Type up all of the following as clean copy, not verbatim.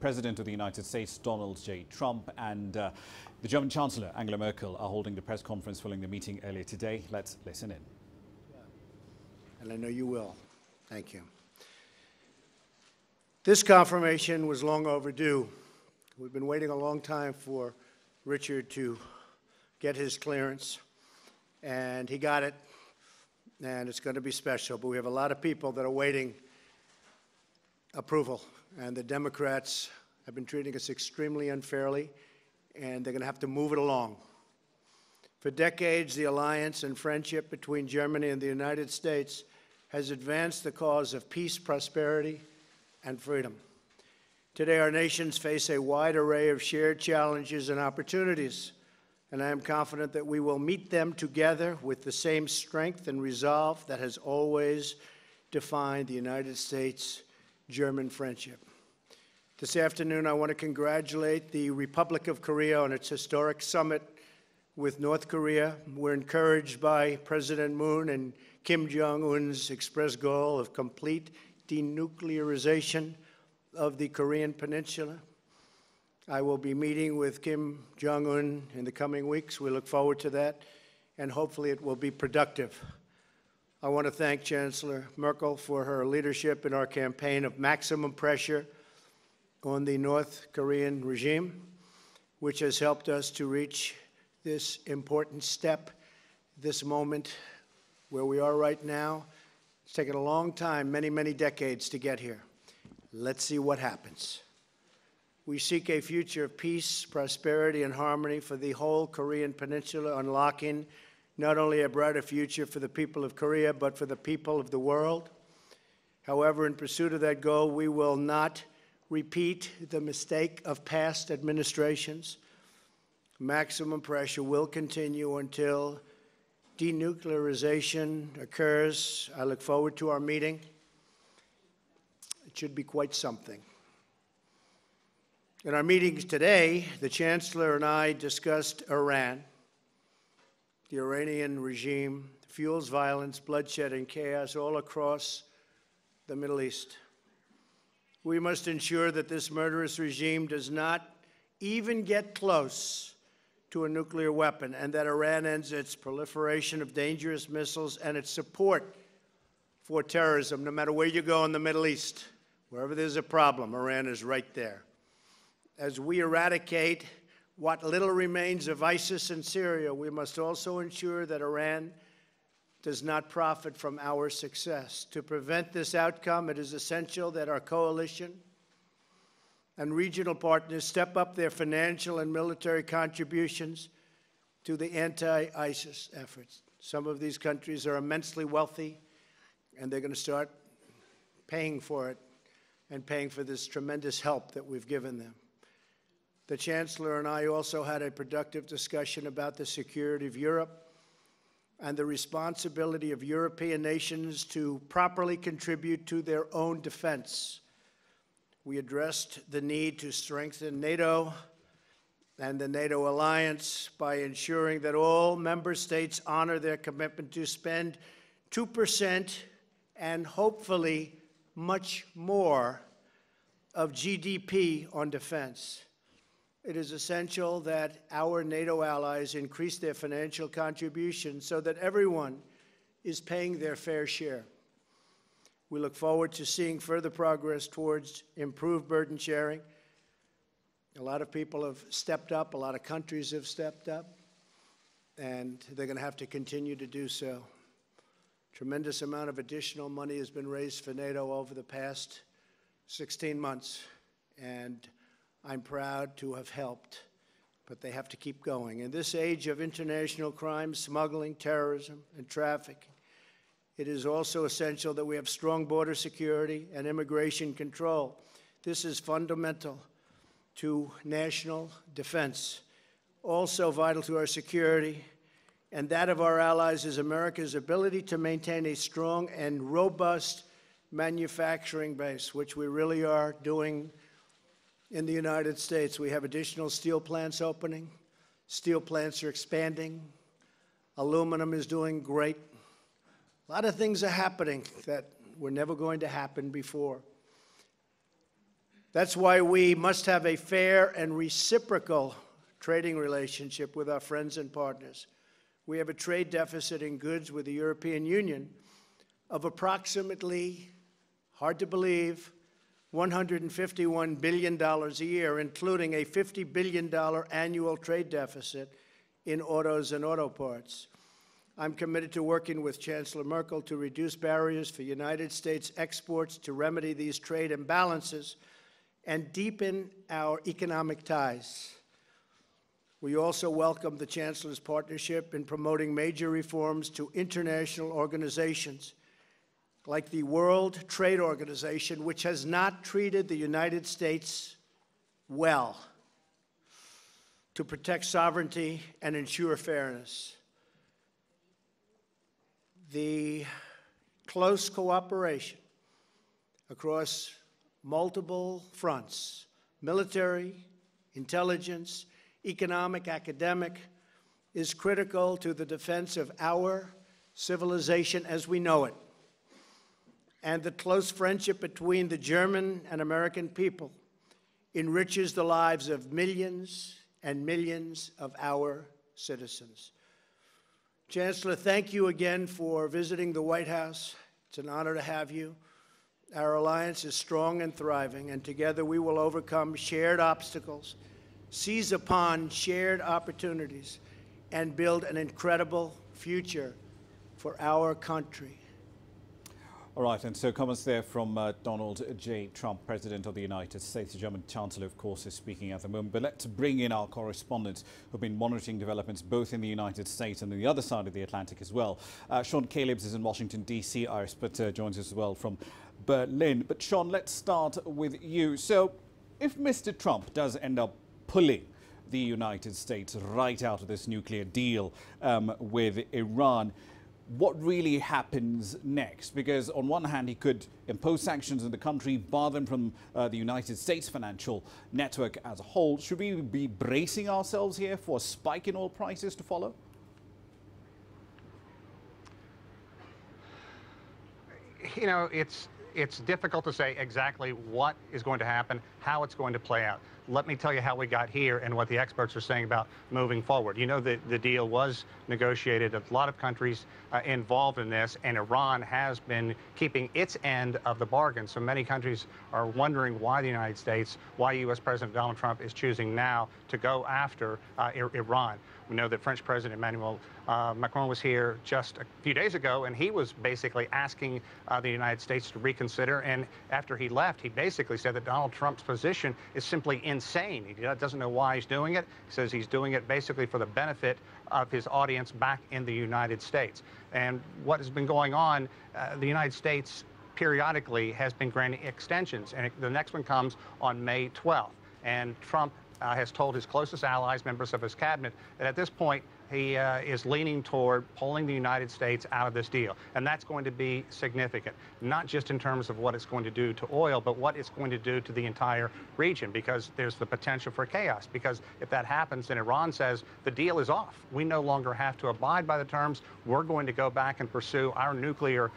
President of the United States, Donald J. Trump, and the German Chancellor Angela Merkel are holding the press conference following the meeting earlier today. Let's listen in. And I know you will. Thank you. This confirmation was long overdue. We've been waiting a long time for Richard to get his clearance, and he got it, and it's going to be special. But we have a lot of people that are waiting approval, and the Democrats have been treating us extremely unfairly, and they're going to have to move it along. For decades, the alliance and friendship between Germany and the United States has advanced the cause of peace, prosperity, and freedom. Today, our nations face a wide array of shared challenges and opportunities, and I am confident that we will meet them together with the same strength and resolve that has always defined the United States-German friendship. This afternoon, I want to congratulate the Republic of Korea on its historic summit with North Korea. We're encouraged by President Moon and Kim Jong-un's expressed goal of complete denuclearization of the Korean Peninsula. I will be meeting with Kim Jong-un in the coming weeks. We look forward to that, and hopefully it will be productive. I want to thank Chancellor Merkel for her leadership in our campaign of maximum pressure on the North Korean regime, which has helped us to reach this important step, this moment where we are right now. It's taken a long time, many, many decades to get here. Let's see what happens. We seek a future of peace, prosperity, and harmony for the whole Korean Peninsula, unlocking not only a brighter future for the people of Korea, but for the people of the world. However, in pursuit of that goal, we will not repeat the mistake of past administrations. Maximum pressure will continue until denuclearization occurs. I look forward to our meeting. It should be quite something. In our meetings today, the Chancellor and I discussed Iran. The Iranian regime fuels violence, bloodshed, and chaos all across the Middle East. We must ensure that this murderous regime does not even get close to a nuclear weapon, and that Iran ends its proliferation of dangerous missiles and its support for terrorism. No matter where you go in the Middle East, wherever there's a problem, Iran is right there. As we eradicate what little remains of ISIS in Syria, we must also ensure that Iran does not profit from our success. To prevent this outcome, it is essential that our coalition and regional partners step up their financial and military contributions to the anti-ISIS efforts. Some of these countries are immensely wealthy, and they're going to start paying for it and paying for this tremendous help that we've given them. The Chancellor and I also had a productive discussion about the security of Europe and the responsibility of European nations to properly contribute to their own defense. We addressed the need to strengthen NATO and the NATO alliance by ensuring that all member states honor their commitment to spend 2% and hopefully much more of GDP on defense. It is essential that our NATO allies increase their financial contributions so that everyone is paying their fair share. We look forward to seeing further progress towards improved burden sharing. A lot of people have stepped up, a lot of countries have stepped up, and they're going to have to continue to do so. Tremendous amount of additional money has been raised for NATO over the past 16 months, and I'm proud to have helped, but they have to keep going. In this age of international crime, smuggling, terrorism, and trafficking, it is also essential that we have strong border security and immigration control. This is fundamental to national defense. Also vital to our security and that of our allies is America's ability to maintain a strong and robust manufacturing base, which we really are doing in the United States. We have additional steel plants opening. Steel plants are expanding. Aluminum is doing great. A lot of things are happening that were never going to happen before. That's why we must have a fair and reciprocal trading relationship with our friends and partners. We have a trade deficit in goods with the European Union of approximately, hard to believe, $151 billion a year, including a $50 billion annual trade deficit in autos and auto parts. I'm committed to working with Chancellor Merkel to reduce barriers for United States exports, to remedy these trade imbalances, and deepen our economic ties. We also welcome the Chancellor's partnership in promoting major reforms to international organizations like the World Trade Organization, which has not treated the United States well to protect sovereignty and ensure fairness. The close cooperation across multiple fronts, military, intelligence, economic, academic, is critical to the defense of our civilization as we know it. And the close friendship between the German and American people enriches the lives of millions and millions of our citizens. Chancellor, thank you again for visiting the White House. It's an honor to have you. Our alliance is strong and thriving, and together we will overcome shared obstacles, seize upon shared opportunities, and build an incredible future for our country. All right, and so comments there from Donald J. Trump, President of the United States. The German Chancellor, of course, is speaking at the moment. But let's bring in our correspondents who've been monitoring developments both in the United States and on the other side of the Atlantic as well. Sean Caleb's is in Washington, D.C. Iris Butter joins us as well from Berlin. But Sean, let's start with you. So if Mr. Trump does end up pulling the United States right out of this nuclear deal with Iran, what really happens next? Because on one hand, he could impose sanctions on the country, bar them from the United States financial network as a whole. Should we be bracing ourselves here for a spike in oil prices to follow? You know, it's difficult to say exactly what is going to happen, how it's going to play out. Let me tell you how we got here and what the experts are saying about moving forward. You know, the deal was negotiated. A lot of countries involved in this, and Iran has been keeping its end of the bargain. So many countries are wondering why the United States, why U.S. President Donald Trump is choosing now to go after Iran. We know that French President Emmanuel Macron was here just a few days ago, and he was basically asking the United States to reconsider. And after he left, he basically said that Donald Trump's position is simply insane. He doesn't know why he's doing it. He says he's doing it basically for the benefit of his audience back in the United States. And what has been going on, the United States periodically has been granting extensions, and the next one comes on May 12th. And Trump has told his closest allies, members of his cabinet, that at this point he is leaning toward pulling the United States out of this deal. And that's going to be significant, not just in terms of what it's going to do to oil, but what it's going to do to the entire region, because there's the potential for chaos. Because if that happens, then Iran says the deal is off. We no longer have to abide by the terms. We're going to go back and pursue our nuclear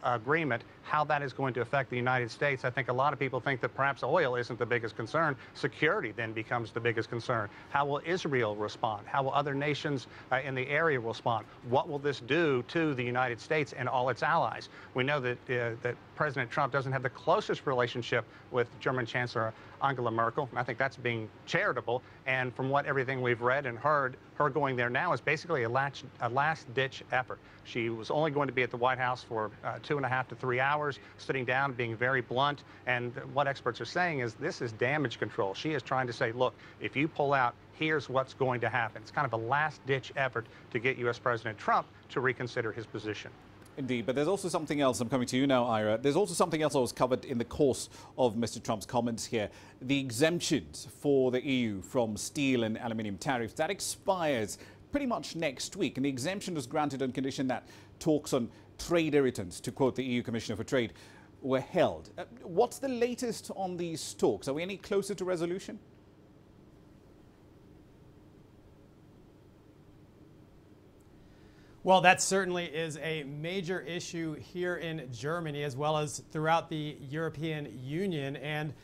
agreement. How that is going to affect the United States, I think a lot of people think that perhaps oil isn't the biggest concern. Security then becomes the biggest concern. How will Israel respond? How will other nations in the area respond? What will this do to the United States and all its allies? We know that that President Trump doesn't have the closest relationship with German Chancellor Angela Merkel, and I think that's being charitable. And from what everything we've read and heard, her going there now is basically a last-ditch effort. She was only going to be at the White House for 2.5 to 3 hours, sitting down, being very blunt. And what experts are saying is this is damage control. She is trying to say, look, if you pull out, here's what's going to happen. It's kind of a last-ditch effort to get U.S. President Trump to reconsider his position. Indeed, but there's also something else. I'm coming to you now, Ira. There's also something else that was covered in the course of Mr. Trump's comments here. The exemptions for the EU from steel and aluminium tariffs, that expires pretty much next week. And the exemption was granted on condition that talks on trade irritants, to quote the EU Commissioner for Trade, were held. What's the latest on these talks? Are we any closer to resolution? Well, that certainly is a major issue here in Germany as well as throughout the European Union. And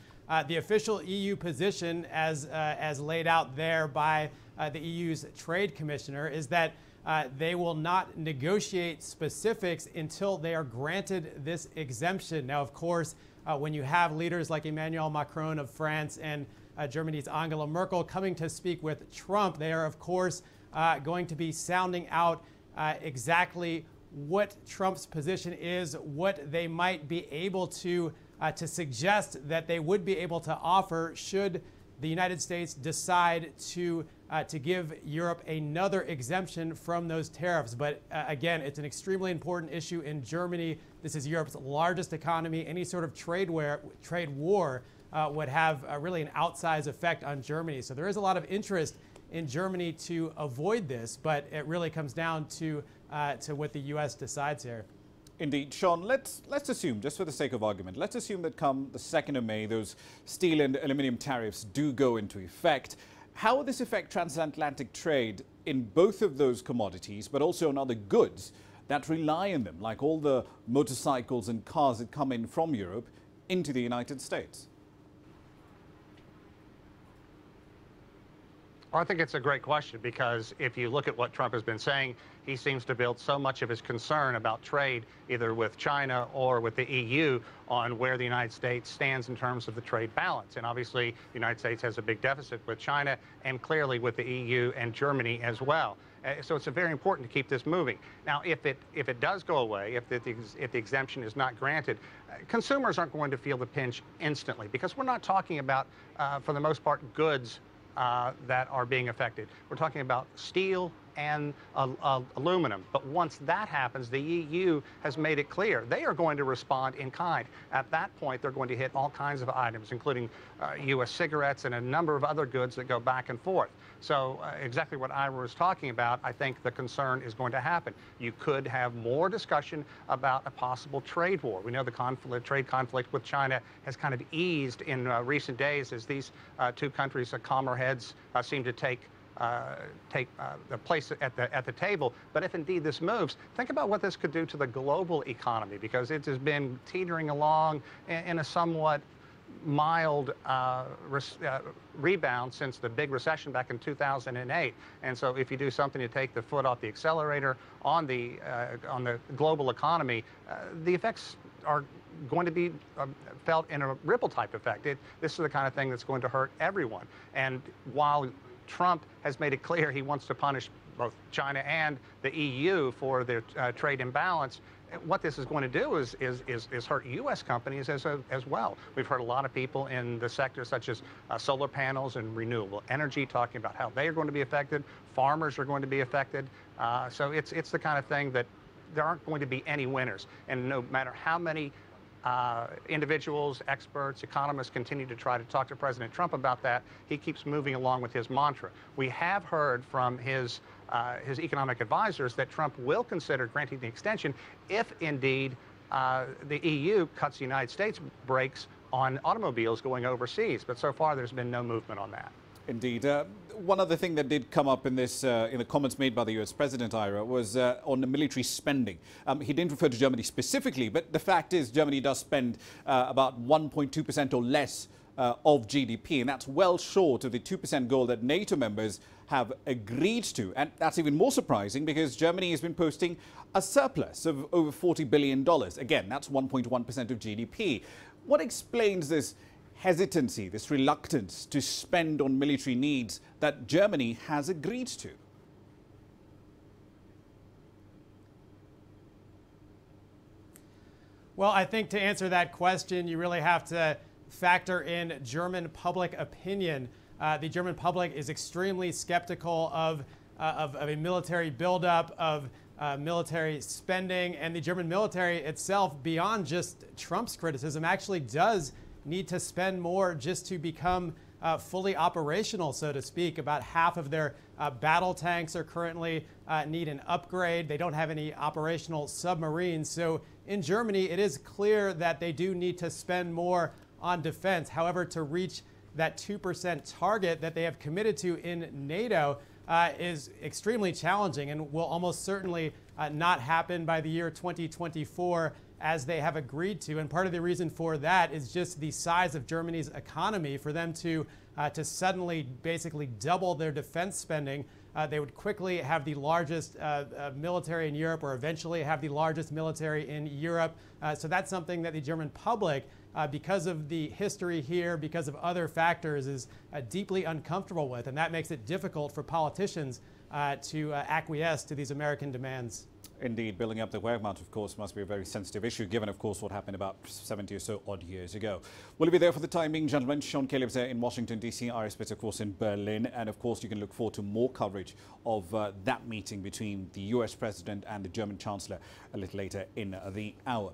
The official EU position, as laid out there by the EU's trade commissioner, is that they will not negotiate specifics until they are granted this exemption. Now, of course, when you have leaders like Emmanuel Macron of France and Germany's Angela Merkel coming to speak with Trump, they are, of course, going to be sounding out exactly what Trump's position is, what they might be able to suggest that they would be able to offer should the United States decide to give Europe another exemption from those tariffs. But again, it's an extremely important issue in Germany. This is Europe's largest economy. Any sort of trade war would have really an outsized effect on Germany. So there is a lot of interest in Germany to avoid this, but it really comes down to what the U.S. decides here. Indeed. Sean, let's assume, just for the sake of argument, let's assume that come the 2nd of May, those steel and aluminium tariffs do go into effect. How will this affect transatlantic trade in both of those commodities, but also on other goods that rely on them, like all the motorcycles and cars that come in from Europe into the United States? Well, I think it's a great question, because if you look at what Trump has been saying, he seems to build so much of his concern about trade, either with China or with the EU, on where the United States stands in terms of the trade balance. And obviously, the United States has a big deficit with China and clearly with the EU and Germany as well. So it's very important to keep this moving. Now, if it does go away, if the exemption is not granted, consumers aren't going to feel the pinch instantly, because we're not talking about, for the most part, goods that are being affected. We're talking about steel and aluminum. But once that happens, the EU has made it clear they are going to respond in kind. At that point, they're going to hit all kinds of items, including U.S. cigarettes and a number of other goods that go back and forth. So exactly what Ira was talking about, I think the concern is going to happen. You could have more discussion about a possible trade war. We know the trade conflict with China has kind of eased in recent days as these two countries, calmer heads, seem to take the place at the table. But if indeed this moves, think about what this could do to the global economy, because it has been teetering along in a somewhat mild rebound since the big recession back in 2008. And so if you do something to take the foot off the accelerator on the global economy, the effects are going to be felt in a ripple type effect. This is the kind of thing that's going to hurt everyone. And while Trump has made it clear he wants to punish both China and the EU for their trade imbalance, what this is going to do is hurt U.S. companies as well. We've heard a lot of people in the sector, such as solar panels and renewable energy, talking about how they are going to be affected. Farmers are going to be affected. So it's the kind of thing that there aren't going to be any winners. And no matter how many individuals, experts, economists continue to try to talk to President Trump about that, he keeps moving along with his mantra. We have heard from his economic advisors that Trump will consider granting the extension if indeed the EU cuts the United States brakes on automobiles going overseas. But so far, there's been no movement on that. Indeed. One other thing that did come up in this, in the comments made by the U.S. President, Ira, was on the military spending. He didn't refer to Germany specifically, but the fact is Germany does spend about 1.2% or less of GDP, and that's well short of the 2% goal that NATO members have agreed to. And that's even more surprising because Germany has been posting a surplus of over $40 billion. Again, that's 1.1% of GDP. What explains this hesitancy, this reluctance to spend on military needs that Germany has agreed to? Well, I think to answer that question, you really have to factor in German public opinion. The German public is extremely skeptical of a military buildup, of military spending, and the German military itself, beyond just Trump's criticism, actually does need to spend more just to become fully operational, so to speak. About half of their battle tanks are currently need an upgrade. They don't have any operational submarines. So in Germany, it is clear that they do need to spend more on defense. However, to reach that 2% target that they have committed to in NATO is extremely challenging and will almost certainly not happen by the year 2024 as they have agreed to. And part of the reason for that is just the size of Germany's economy. For them to suddenly basically double their defense spending, they would quickly have the largest military in Europe, or eventually have the largest military in Europe. So that's something that the German public, because of the history here, because of other factors, is deeply uncomfortable with. And that makes it difficult for politicians to acquiesce to these American demands. Indeed, building up the Wehrmacht, of course, must be a very sensitive issue, given, of course, what happened about 70 or so odd years ago. We'll be there for the time being, gentlemen. Sean Caleb's there in Washington, D.C., Iris Pitts, of course, in Berlin. And, of course, you can look forward to more coverage of that meeting between the U.S. President and the German Chancellor a little later in the hour.